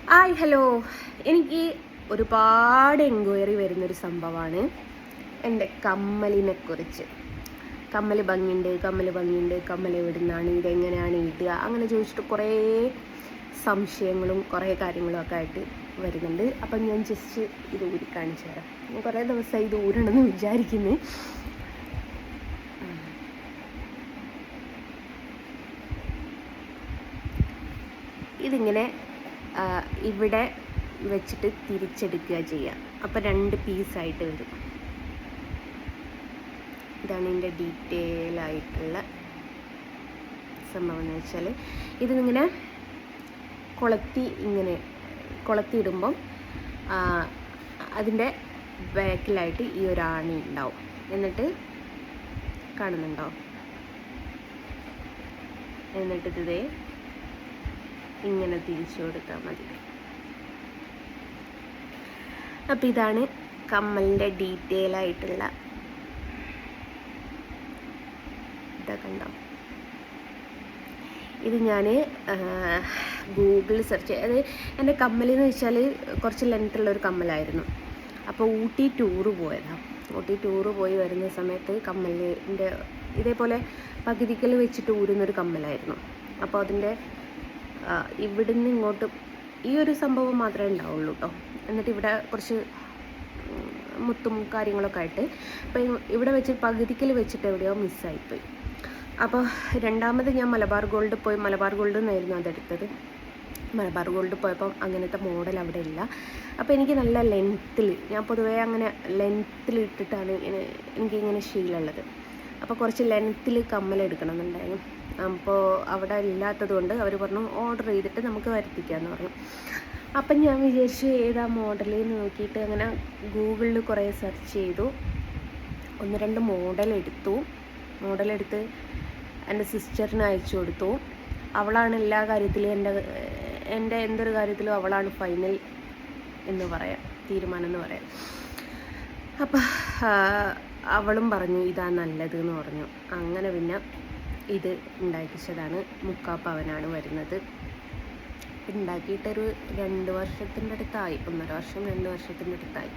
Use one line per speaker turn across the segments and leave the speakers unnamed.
Hi hello. എനിക്ക് ഒരുപാട് enquiry വരുന്നൊരു സംഭവമാണ് എൻ്റെ കമ്മലിനെക്കുറിച്ച്. കമ്മൽ ഭംഗിയുണ്ട്, കമ്മൽ എവിടുന്നാണ്, ഇതെങ്ങനെയാണ് ഇടുക, അങ്ങനെ ചോദിച്ചിട്ട് കുറേ സംശയങ്ങളും കുറേ കാര്യങ്ങളും ഒക്കെ ആയിട്ട് വരുന്നുണ്ട്. അപ്പം ഞാൻ ജസ്റ്റ് ഇത് ഊരി കാണിച്ചു തരാം. ഞാൻ കുറേ ദിവസമായി ഇത് ഊരണമെന്ന് വിചാരിക്കുന്നു. ഇതിങ്ങനെ ഇവിടെ വെച്ചിട്ട് തിരിച്ചെടുക്കുക ചെയ്യുക. അപ്പോൾ 2 പീസായിട്ട് വരും. ഇതാണ് ഇതിൻ്റെ ഡീറ്റെയിൽ ആയിട്ടുള്ള സംഭവം എന്ന് വെച്ചാൽ, ഇതിങ്ങനെ കൊളത്തിയിടുമ്പം അതിൻ്റെ ബാക്കിലായിട്ട് ഈ ഒരു ആണി ഉണ്ടാവും. എന്നിട്ട് കാണുന്നുണ്ടോ? എന്നിട്ട് ഇതേ ഇങ്ങനെ തിരിച്ചു കൊടുത്താൽ മതി. അപ്പം ഇതാണ് കമ്മലിൻ്റെ ഡീറ്റെയിൽ ആയിട്ടുള്ള ഇതൊക്കെ ഉണ്ടാവും. ഇത് ഞാൻ ഗൂഗിളിൽ സെർച്ച് ചെയ്ത്, അത് എൻ്റെ കമ്മലെന്ന് വെച്ചാൽ കുറച്ച് ലെങ്ത്തുള്ളൊരു കമ്മലായിരുന്നു. അപ്പോൾ ഊട്ടി ടൂറ് പോയതാണ്. ഊട്ടി ടൂറ് പോയി വരുന്ന സമയത്ത് കമ്മലിൻ്റെ ഇതേപോലെ പകുതിക്കൽ വെച്ചിട്ട് ഊരുന്നൊരു കമ്മലായിരുന്നു. അപ്പോൾ അതിൻ്റെ ഇവിടുന്ന് ഇങ്ങോട്ട് ഈ ഒരു സംഭവം മാത്രമേ ഉണ്ടാവുള്ളൂ കേട്ടോ. എന്നിട്ട് ഇവിടെ കുറച്ച് മുത്തും കാര്യങ്ങളൊക്കെ ആയിട്ട്, അപ്പോൾ ഇവിടെ വെച്ച് പകുതിക്കൽ വെച്ചിട്ട് എവിടെയോ മിസ്സായിപ്പോയി. അപ്പോൾ രണ്ടാമത് ഞാൻ മലബാർ ഗോൾഡ് പോയി. മലബാർ ഗോൾഡിൽ നിന്നായിരുന്നു അതെടുത്തത്. മലബാർ ഗോൾഡ് പോയപ്പം അങ്ങനത്തെ മോഡൽ അവിടെ ഇല്ല. അപ്പോൾ എനിക്ക് നല്ല ലെങ്ത്തിൽ, ഞാൻ പൊതുവേ അങ്ങനെ ലെങ്ത്തിൽ ഇട്ടിട്ടാണ് എനിക്കിങ്ങനെ ശീലമുള്ളത്. അപ്പോൾ കുറച്ച് ലെങ്ത്തിൽ കമ്മലെടുക്കണം എന്നുണ്ടായിരുന്നു. അപ്പോൾ അവിടെ ഇല്ലാത്തത് കൊണ്ട് അവർ പറഞ്ഞു ഓർഡർ ചെയ്തിട്ട് നമുക്ക് വരുത്തിക്കാമെന്ന് പറഞ്ഞു. അപ്പം ഞാൻ വിചാരിച്ചു ഏതാ മോഡലിൽ നോക്കിയിട്ട് അങ്ങനെ ഗൂഗിളിൽ കുറേ സെർച്ച് ചെയ്തു. 1-2 മോഡലെടുത്ത് എൻ്റെ സിസ്റ്ററിന് അയച്ചു കൊടുത്തു. അവളാണ് എല്ലാ കാര്യത്തിലും എൻ്റെ എന്തൊരു കാര്യത്തിലും അവളാണ് ഫൈനൽ എന്ന് പറയാം, തീരുമാനം എന്ന് പറയാം. അപ്പം അവളും പറഞ്ഞു ഇതാ നല്ലത് എന്ന് പറഞ്ഞു. അങ്ങനെ പിന്നെ ഇത് ഉണ്ടാക്കിച്ചതാണ്. 3/4 പവനാണ് വരുന്നത്. ഉണ്ടാക്കിയിട്ടൊരു 2 വർഷത്തിൻ്റെ അടുത്തായി, 1.5 വർഷം 2 വർഷത്തിൻ്റെ അടുത്തായി.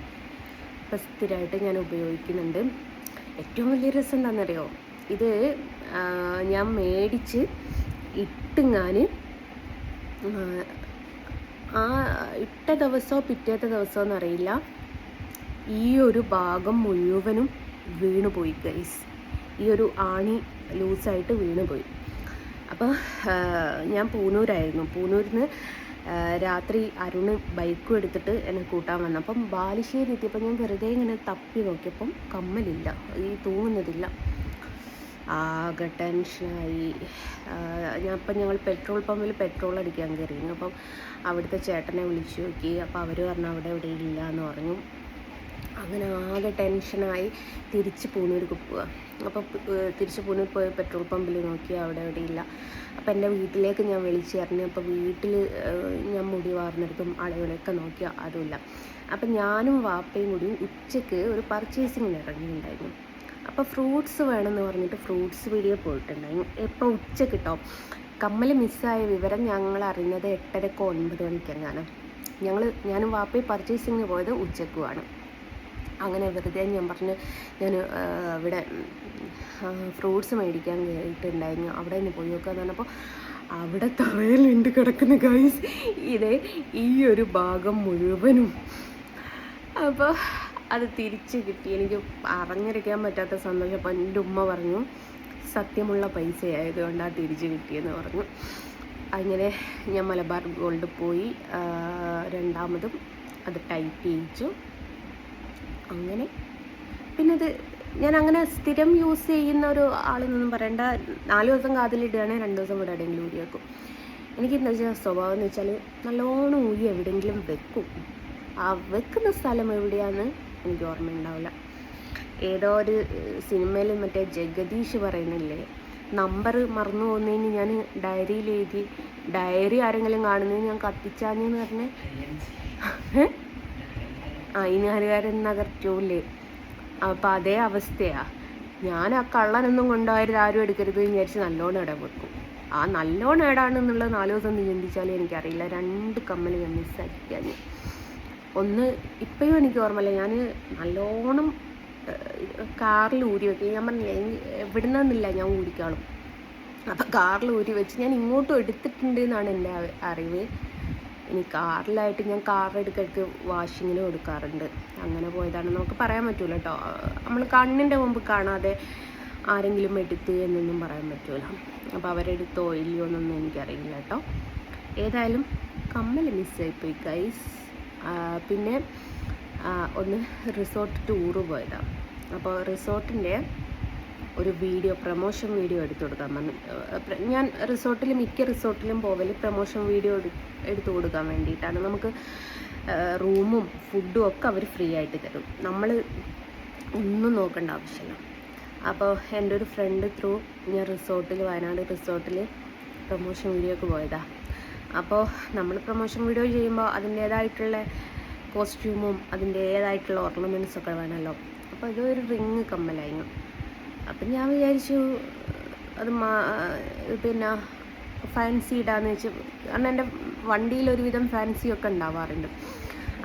ഇപ്പം സ്ഥിരമായിട്ട് ഞാൻ ഉപയോഗിക്കുന്നുണ്ട്. ഏറ്റവും വലിയ രസം എന്താണെന്നറിയോ, ഇത് ഞാൻ മേടിച്ച് ഇട്ടിങ്ങാൻ ആ ഇട്ട ദിവസമോ പിറ്റേത്തെ ദിവസമോ എന്നറിയില്ല, ഈ ഒരു ഭാഗം മുഴുവനും വീണുപോയി ഗൈസ്. ഈ ഒരു ആണി ലൂസായിട്ട് വീണുപോയി. അപ്പോൾ ഞാൻ പൂനൂരായിരുന്നു. പൂനൂരിൽ നിന്ന് രാത്രി അരുണ് ബൈക്കും എടുത്തിട്ട് എന്നെ കൂട്ടാൻ വന്നു. അപ്പം ബാലുശ്ശേരി എത്തിയപ്പോൾ ഞാൻ വെറുതെ ഇങ്ങനെ തപ്പി നോക്കിയപ്പം കമ്മലില്ല, ഈ തൂങ്ങുന്നതില്ല. ആകെ ടെൻഷനായി. ഞങ്ങൾ പെട്രോൾ പമ്പിൽ പെട്രോൾ അടിക്കാൻ കയറിയിരുന്നു. അപ്പം അവിടുത്തെ ചേട്ടനെ വിളിച്ചു നോക്കി. അപ്പോൾ അവർ പറഞ്ഞു അവിടെ എവിടെ ഇല്ല എന്ന് പറഞ്ഞു. അങ്ങനെ ആകെ ടെൻഷനായി തിരിച്ച് പൂനൂർക്ക് പോവുക. അപ്പോൾ തിരിച്ച് പൂനൂർ പോയി പെട്രോൾ പമ്പിൽ നോക്കി, അവിടെ എവിടെയില്ല. അപ്പോൾ എൻ്റെ വീട്ടിലേക്ക് ഞാൻ വിളിച്ചു പറഞ്ഞു. അപ്പോൾ വീട്ടിൽ ഞാൻ മുടി വാർന്നെടുത്തും ആളുകളെയൊക്കെ നോക്കിയാൽ അതുമില്ല. അപ്പം ഞാനും വാപ്പയും കൂടി ഉച്ചയ്ക്ക് ഒരു പർച്ചേസിങ്ങിന് ഇറങ്ങിയിട്ടുണ്ടായിരുന്നു. അപ്പോൾ ഫ്രൂട്ട്സ് വേണമെന്ന് പറഞ്ഞിട്ട് ഫ്രൂട്ട്സ് പീടിയെ പോയിട്ടുണ്ടായിരുന്നു. എപ്പോൾ ഉച്ചയ്ക്ക് കേട്ടോ. കമ്മൽ മിസ്സായ വിവരം ഞങ്ങൾ അറിഞ്ഞത് 8:30 9 മണിക്കെങ്ങാനും. ഞാനും വാപ്പയും പർച്ചേസിങ്ങിന് പോയത് ഉച്ചയ്ക്കുമാണ്. അങ്ങനെ വെറുതെ ഞാൻ പറഞ്ഞു ഞാൻ ഇവിടെ ഫ്രൂട്ട്സ് മേടിക്കാൻ കയറിയിട്ടുണ്ടായിരുന്നു, അവിടെ നിന്ന് പോയി നോക്കാന്ന് പറഞ്ഞപ്പോൾ അവിടെ തറയിലുണ്ട് കിടക്കുന്ന ഗൈസ് ഇതേ ഈ ഒരു ഭാഗം മുഴുവനും. അപ്പോൾ അത് തിരിച്ച് കിട്ടി. എനിക്ക് അറിഞ്ഞിരിക്കാൻ പറ്റാത്ത സന്തോഷം. അപ്പോൾ എൻ്റെ ഉമ്മ പറഞ്ഞു സത്യമുള്ള പൈസ ആയതുകൊണ്ടാണ് തിരിച്ച് കിട്ടിയെന്ന് പറഞ്ഞു. അങ്ങനെ ഞാൻ മലബാർ ഗോൾഡ് പോയി രണ്ടാമതും അത് ടൈപ്പ് ചെയ്യിച്ചു. അങ്ങനെ പിന്നെ അത് ഞാൻ അങ്ങനെ സ്ഥിരം യൂസ് ചെയ്യുന്ന ഒരു ആളെന്നൊന്നും പറയണ്ട. 4 ദിവസം കാതിലിടുകയാണെങ്കിൽ 2 ദിവസം കൂടെ എവിടെയെങ്കിലും ഊരി വെക്കും. എനിക്കെന്താ വെച്ചാൽ സ്വഭാവം എന്ന് വെച്ചാൽ നല്ലോണം ഊരി എവിടെയെങ്കിലും വെക്കും. ആ വെക്കുന്ന സ്ഥലം എവിടെയാണെന്ന് എനിക്ക് ഓർമ്മയുണ്ടാവില്ല. ഏതോ ഒരു സിനിമയിൽ മറ്റേ ജഗദീഷ് പറയുന്നില്ലേ, നമ്പർ മറന്നു പോകുന്നതിന് ഞാൻ ഡയറിയിൽ എഴുതി, ഡയറി ആരെങ്കിലും കാണുന്നതിന് ഞാൻ കത്തിച്ചാഞ്ഞെന്ന് പറഞ്ഞേ ഇനാരുകാരൻ നഗർറ്റൂല്ലേ. അപ്പം അതേ അവസ്ഥയാണ്. ഞാൻ ആ കള്ളനൊന്നും കൊണ്ടുപോയത് ആരും എടുക്കരുത് വിചാരിച്ച് നല്ലോണം ഇടം വെക്കും. ആ നല്ലോണം ഏടാണെന്നുള്ളത് 4 ദിവസം ചിന്തിച്ചാലും എനിക്കറിയില്ല. 2 കമ്മൽ ഞാൻ മിസ്സാക്കിക്കാൻ. ഒന്ന് ഇപ്പോഴും എനിക്ക് ഓർമ്മയില്ല, ഞാൻ നല്ലോണം കാറിൽ ഊരി വെക്കുക. ഞാൻ പറഞ്ഞില്ല എവിടുന്നെന്നില്ല ഞാൻ ഊരിക്കാളും. അപ്പം കാറിൽ ഊരി വെച്ച് ഞാൻ ഇങ്ങോട്ടും എടുത്തിട്ടുണ്ട് എന്നാണ് എൻ്റെ അറിവ്. ഇനി കാറിലായിട്ട് ഞാൻ കാറെടുക്കൾക്ക് വാഷിങ്ങിന് കൊടുക്കാറുണ്ട്. അങ്ങനെ പോയതാണ്, നമുക്ക് പറയാൻ പറ്റൂല കേട്ടോ. നമ്മൾ കണ്ണിൻ്റെ മുമ്പ് കാണാതെ ആരെങ്കിലും എടുത്ത് എന്നൊന്നും പറയാൻ പറ്റൂല. അപ്പോൾ അവരെടുത്തോ ഇല്ലയോ എന്നൊന്നും എനിക്കറിയില്ല കേട്ടോ. ഏതായാലും കമ്മൽ മിസ്സായിപ്പോയി ഗൈസ്. പിന്നെ ഒന്ന് റിസോർട്ട് ടൂറ് പോയതാണ്. അപ്പോൾ റിസോർട്ടിൻ്റെ ഒരു വീഡിയോ, പ്രമോഷൻ വീഡിയോ എടുത്തു കൊടുക്കാൻ പറഞ്ഞു. ഞാൻ മിക്ക റിസോർട്ടിലും പോവൽ പ്രമോഷൻ വീഡിയോ എടുത്തു കൊടുക്കാൻ വേണ്ടിയിട്ടാണ്. നമുക്ക് റൂമും ഫുഡും ഒക്കെ അവർ ഫ്രീ ആയിട്ട് തരും, നമ്മൾ ഒന്നും നോക്കേണ്ട ആവശ്യമില്ല. അപ്പോൾ എൻ്റെ ഒരു ഫ്രണ്ട് ത്രൂ ഞാൻ വയനാട് റിസോർട്ടിൽ പ്രമോഷൻ വീഡിയോക്ക് പോയതാണ്. അപ്പോൾ നമ്മൾ പ്രമോഷൻ വീഡിയോ ചെയ്യുമ്പോൾ അതിൻ്റേതായിട്ടുള്ള കോസ്റ്റ്യൂമും അതിൻ്റേതായിട്ടുള്ള ഓർണമെൻറ്റ്സൊക്കെ വേണമല്ലോ. അപ്പോൾ ഇതൊരു റിങ് കമ്മലായിരുന്നു. അപ്പം ഞാൻ വിചാരിച്ചു അത് പിന്നെ ഫാൻസി ഇടാന്ന് വെച്ച്, കാരണം എൻ്റെ വണ്ടിയിൽ ഒരുവിധം ഫാൻസിയൊക്കെ ഉണ്ടാവാറുണ്ട്.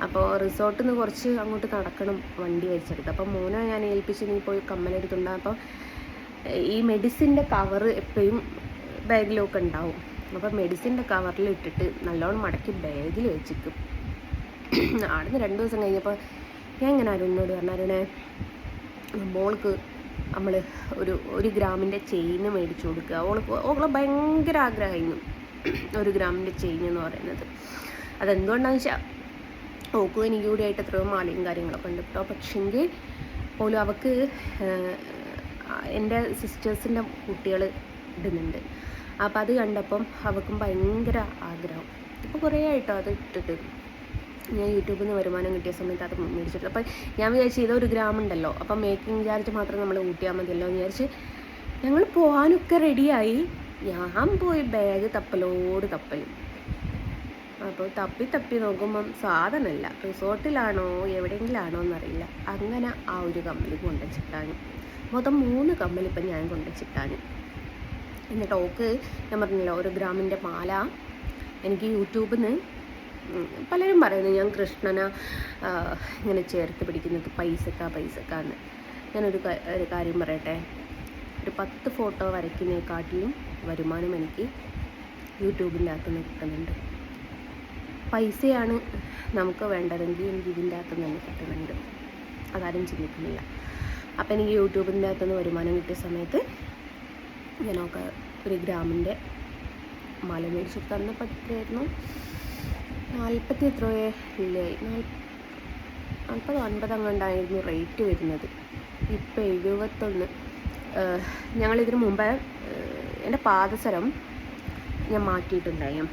അപ്പോൾ റിസോർട്ടിൽ നിന്ന് കുറച്ച് അങ്ങോട്ട് നടക്കണം വണ്ടി വെച്ചെടുത്ത്. അപ്പോൾ മോനെ ഞാൻ ഏൽപ്പിച്ച് നീ പോയി കമ്മലെടുത്തുണ്ടാകും. അപ്പോൾ ഈ മെഡിസിൻ്റെ കവറ് എപ്പോഴും ബാഗിലൊക്കെ ഉണ്ടാവും. അപ്പോൾ മെഡിസിൻ്റെ കവറിൽ ഇട്ടിട്ട് നല്ലോണം മടക്കി ബാഗിൽ വെച്ചിരിക്കും. ആടുന്ന് 2 ദിവസം കഴിഞ്ഞപ്പോൾ ഞാൻ ഇങ്ങനെ അരുണിനോട് പറഞ്ഞാരുണേ, മോൾക്ക് നമ്മൾ ഒരു ഗ്രാമിൻ്റെ ചെയിന് മേടിച്ചു കൊടുക്കുക. ഓളെ ഭയങ്കര ആഗ്രഹമായിരുന്നു 1 ഗ്രാമിൻ്റെ ചെയിൻ എന്ന് പറയുന്നത്. അതെന്തുകൊണ്ടാണെന്ന് വെച്ചാൽ ഓക്കും എനിക്ക് കൂടിയായിട്ട് എത്രയോ മാലയും കാര്യങ്ങളൊക്കെ ഉണ്ട് കേട്ടോ. പക്ഷെങ്കിൽ പോലും അവൾക്ക് എൻ്റെ സിസ്റ്റേഴ്സിൻ്റെ കുട്ടികൾ ഇടുന്നുണ്ട്. അപ്പം അത് കണ്ടപ്പം അവൾക്കും ഭയങ്കര ആഗ്രഹം. ഇപ്പോൾ കുറേ ആയിട്ടോ അത് ഇട്ടിട്ട്. ഞാൻ യൂട്യൂബിൽ നിന്ന് വരുമാനം കിട്ടിയ സമയത്ത് അത് മേടിച്ചിട്ട്, അപ്പം ഞാൻ വിചാരിച്ചു ഇത് 1 ഗ്രാം ഉണ്ടല്ലോ, അപ്പം മേക്കിംഗ് ചാർജ് മാത്രം നമ്മൾ കൂട്ടിയാൽ മതിയല്ലോ എന്ന് വിചാരിച്ച് ഞങ്ങൾ പോകാനൊക്കെ റെഡിയായി. ഞാൻ പോയി ബാഗ് തപ്പലോട് തപ്പലും. അപ്പോൾ തപ്പി നോക്കുമ്പം സാധനമല്ല, റിസോർട്ടിലാണോ എവിടെയെങ്കിലാണോ എന്നറിയില്ല. അങ്ങനെ ആ ഒരു കമ്മൽ കൊണ്ടുവച്ചിട്ടാണ്. മൊത്തം 3 കമ്മലിപ്പം ഞാൻ കൊണ്ടുവച്ചിട്ടാണ്. എന്നിട്ട് ഓക്ക് ഞാൻ പറഞ്ഞല്ലോ 1 ഗ്രാമിൻ്റെ മാല എനിക്ക് യൂട്യൂബിൽ നിന്ന് പലരും പറയുന്നു ഞാൻ കൃഷ്ണനെ ഇങ്ങനെ ചേർത്ത് പിടിക്കുന്നത് പൈസക്കാന്ന്. ഞാനൊരു കാര്യം പറയട്ടെ, ഒരു 10 ഫോട്ടോ വരയ്ക്കുന്നതിനെക്കാട്ടിലും വരുമാനം എനിക്ക് യൂട്യൂബിൻ്റെ അകത്തുനിന്ന് കിട്ടുന്നുണ്ട്. പൈസയാണ് നമുക്ക് വേണ്ടതെങ്കിൽ എനിക്ക് ഇതിൻ്റെ അകത്തുനിന്ന് തന്നെ കിട്ടുന്നുണ്ട്, അതാരും ചിന്തിക്കുന്നില്ല. അപ്പം എനിക്ക് യൂട്യൂബിൻ്റെ അകത്തുനിന്ന് വരുമാനം കിട്ടിയ സമയത്ത് ഞാനൊക്കെ 1 ഗ്രാമിൻ്റെ മാല മേടിച്ചു തന്ന പറ്റായിരുന്നു. 40 എത്രയോ ഇല്ലേ, 40-50 അങ്ങാണ്ടായിരുന്നു റേറ്റ് വരുന്നത്. ഇപ്പം 71. ഞങ്ങളിതിന് മുമ്പേ എൻ്റെ പാദസരം ഞാൻ മാറ്റിയിട്ടുണ്ടായിരുന്നു,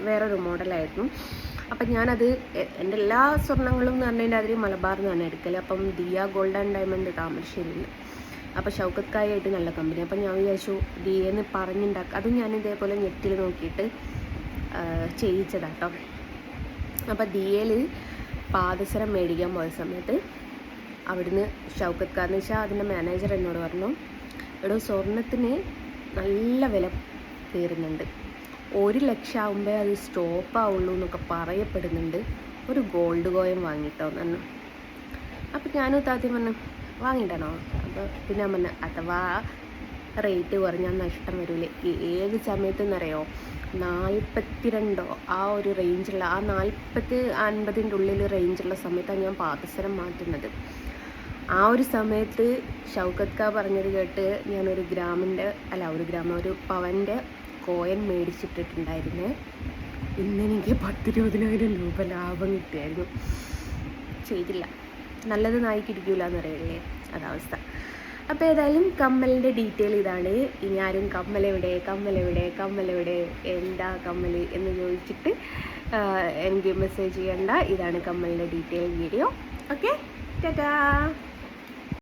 വേറൊരു മോഡലായിരുന്നു. അപ്പം ഞാനത് എൻ്റെ എല്ലാ സ്വർണ്ണങ്ങളും എന്ന് പറഞ്ഞതിൻ്റെ അതിൽ മലബാറിൽ നിന്നാണ് എടുക്കൽ. അപ്പം ദിയ ഗോൾഡ് ആൻഡ് ഡയമണ്ട് താമരശ്ശേരിയിൽ. അപ്പോൾ ഷൗക്കത്ത് കായായിട്ട് നല്ല കമ്പനി. അപ്പം ഞാൻ വിചാരിച്ചു ദിയെന്ന് പറഞ്ഞുണ്ടാക്കുക. അതും ഞാൻ ഇതേപോലെ നെറ്റിൽ നോക്കിയിട്ട് ചെയ്യിച്ചതാട്ടോ. അപ്പോൾ ദിയയിൽ പാദസരം മേടിക്കാൻ പോയ സമയത്ത് അവിടുന്ന് ഷൗക്കത്ത് കാരെന്ന് വെച്ചാൽ അതിൻ്റെ മാനേജർ എന്നോട് പറഞ്ഞു, എടോ സ്വർണ്ണത്തിന് നല്ല വില കയറുന്നുണ്ട്, 1 ലക്ഷം ആകുമ്പോൾ അത് സ്റ്റോപ്പാവുള്ളൂ എന്നൊക്കെ പറയപ്പെടുന്നുണ്ട്, ഒരു ഗോൾഡ് കോയിൻ വാങ്ങിയിട്ടോ എന്ന്. അപ്പം ഞാനും താത്തി പറഞ്ഞു വാങ്ങിയിട്ടാണോ? അപ്പോൾ പിന്നെ ഞാൻ പറഞ്ഞു അഥവാ റേറ്റ് കുറഞ്ഞാൽ നഷ്ടം വരില്ലേ. ഏത് സമയത്തെന്നറിയോ, 42 ആ ഒരു റേഞ്ചുള്ള, ആ 40-50 ഉള്ളിൽ റേഞ്ചുള്ള സമയത്താണ് ഞാൻ പാദസരം മാറ്റുന്നത്. ആ ഒരു സമയത്ത് ഷൗക്കത്ത് കാ പറഞ്ഞത് കേട്ട് ഞാൻ 1 പവൻ്റെ കോയിൻ മേടിച്ചിട്ടിട്ടുണ്ടായിരുന്നേ. ഇന്നെനിക്ക് 10-20,000 രൂപ ലാഭം കിട്ടിയായിരുന്നു. ചെയ്തില്ല, നല്ലത് നായിക്കിരിക്കൂല എന്ന് പറയില്ലേ, അതവസ്ഥ. അപ്പോൾ ഏതായാലും കമ്മലിൻ്റെ ഡീറ്റെയിൽ ഇതാണ്. ഇനി ആരും കമ്മലെവിടെ എന്താ കമ്മൽ എന്ന് ചോദിച്ചിട്ട് എനിക്ക് മെസ്സേജ് ചെയ്യണ്ട. ഇതാണ് കമ്മലിൻ്റെ ഡീറ്റെയിൽ വീഡിയോ. ഓക്കെ, ടാറ്റാ.